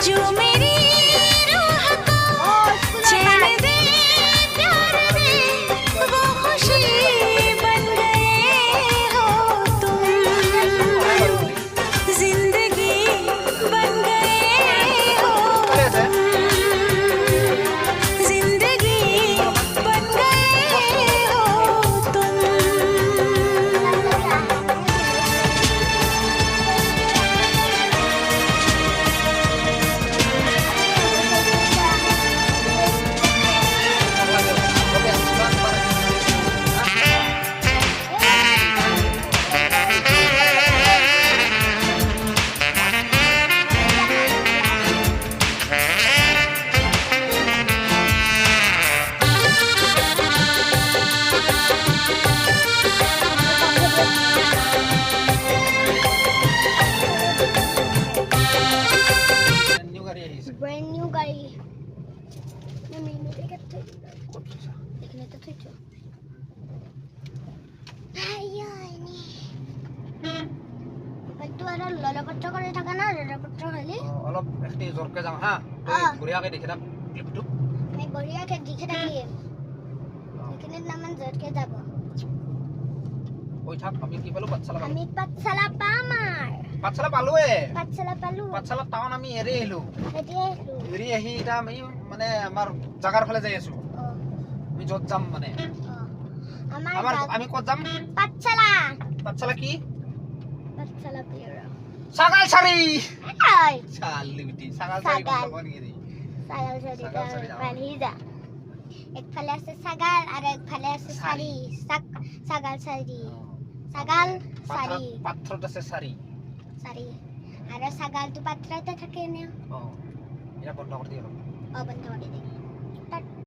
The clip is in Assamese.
जो मेरी रूह को चैन दे प्यार दे वो खुशी बन गए हो तुम जिंदगी बन गए हो तुम जिंदगी बन गए हो तुम Brand new গাড়ি আমি দেখতে এখানে তো ঠিক আইয়ানি একটু আর ললকট করে থাকা না ললকট খালি অলপ একটি জোরকে যাম হা বঢ়িয়াকে দেখি থাক ক্লিপটো আমি বঢ়িয়াকে দেখে থাকি এখানে নামান জোরকে যাব ওই থাক আমি কি পালো পাঠশালা আমি পাঠশালা পামার পাঠশালা পালোৱে পাঠশালা পালু পাঠশালা টাউন আমি এৰি আহিলো এতিয়া এৰি আহি এটা আমি মানে আমাৰ জাগাৰ ফালে যাই আছো আমি যত যাম মানে আমাৰ আমি ক'ত যাম পাঠশালা পাঠশালা কি পাঠশালা পিয়ৰা সাগাল সারি আই চালি বিটি সাগাল সারি সাগাল। কোন গিরি সাগাল সারি সাগাল সারি যাও। পালিজা একফালে আছে সাগাল আর একফালে আছে সারি সাগাল সারি সাগাল সারি পাথরত আছে সারি সারি আর সাগাল তো পাত্রাতে থাকে না এটা বন্ধ করে দিও বন্ধ করে